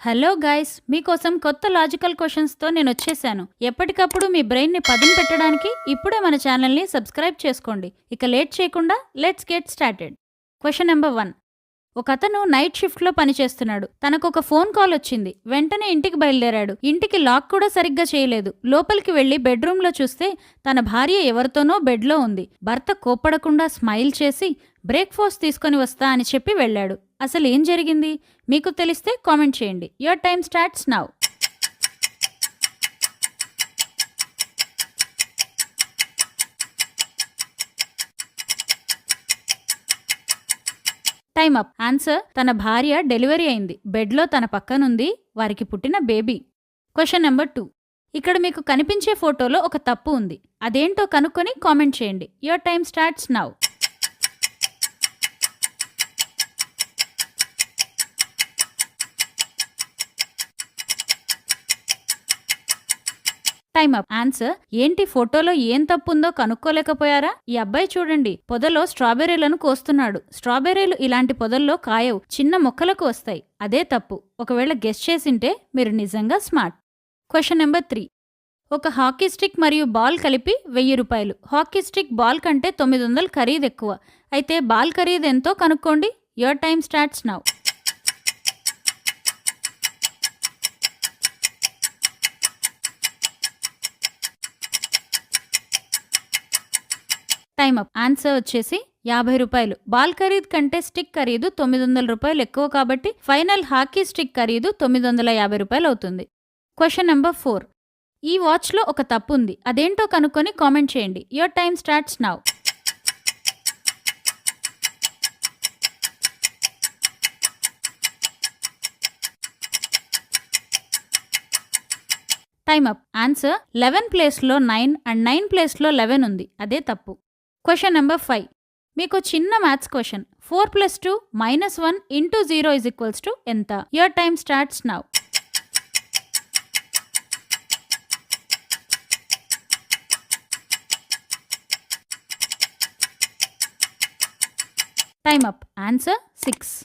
Hello guys, మీకోసం కొత్త logical క్వశ్చన్స్తో నేను వచ్చేసాను. ఎప్పటికప్పుడు మీ బ్రెయిన్ని పదును పెట్టడానికి ఇప్పుడే మన ఛానల్ని సబ్స్క్రైబ్ చేసుకోండి. ఇక లేట్ చేయకుండా let's get started. Question number 1. ఒకతను నైట్ షిఫ్ట్లో పనిచేస్తున్నాడు. తనకొక ఫోన్ కాల్ వచ్చింది. వెంటనే ఇంటికి బయలుదేరాడు. ఇంటికి లాక్ కూడా సరిగ్గా చేయలేదు. లోపలికి వెళ్లి బెడ్రూమ్లో చూస్తే తన భార్య ఎవరితోనో బెడ్లో ఉంది. భర్త కోప్పడకుండా స్మైల్ చేసి బ్రేక్ఫాస్ట్ తీసుకొని వస్తా అని చెప్పి వెళ్ళాడు. అసలు ఏం జరిగింది? మీకు తెలిస్తే కామెంట్ చేయండి. Your time starts now. Time up. Answer: తన భార్య డెలివరీ అయింది. బెడ్లో తన పక్కనుంది. వారికి పుట్టిన బేబీ. Question number 2. ఇక్కడ మీకు కనిపించే ఫోటోలో ఒక తప్పు ఉంది. అదేంటో కనుక్కొని కామెంట్ చేయండి. Your time starts now. Time up. Answer: ఏంటి ఫోటోలో ఏం తప్పుందో కనుక్కోలేకపోయారా? ఈ అబ్బాయి చూడండి, పొదలో స్ట్రాబెర్రీలను కోస్తున్నాడు. స్ట్రాబెర్రీలు ఇలాంటి పొదల్లో కాయవు, చిన్న మొక్కలకు వస్తాయి. అదే తప్పు. ఒకవేళ గెస్ చేసింటే మీరు నిజంగా స్మార్ట్. Question number 3. ఒక హాకీ స్టిక్ మరియు బాల్ కలిపి 1000 రూపాయలు. హాకీ స్టిక్ బాల్ కంటే 900 ఖరీదు ఎక్కువ. అయితే బాల్ ఖరీదు ఎంతో కనుక్కోండి. Your time starts now. Time up. Answer వచ్చేసి 50 రూపాయలు. బాల్ ఖరీదు కంటే స్టిక్ ఖరీదు 900 రూపాయలు ఎక్కువ కాబట్టి ఫైనల్ హాకీ స్టిక్ ఖరీదు 950 రూపాయలు అవుతుంది. Question number 4. ఈ వాచ్లో ఒక తప్పు ఉంది. అదేంటో కనుక్కొని కామెంట్ చేయండి. Your time starts now. Time up. Answer: 11 ప్లేస్లో 9 అండ్ 9 ప్లేస్లో 11 ఉంది. అదే తప్పు. Question number 5. మీకు చిన్న మ్యాథ్స్ క్వశ్చన్. 4 + 2 - 1 × 0 = ఎంత? Your time starts now. Time up. Answer: 6.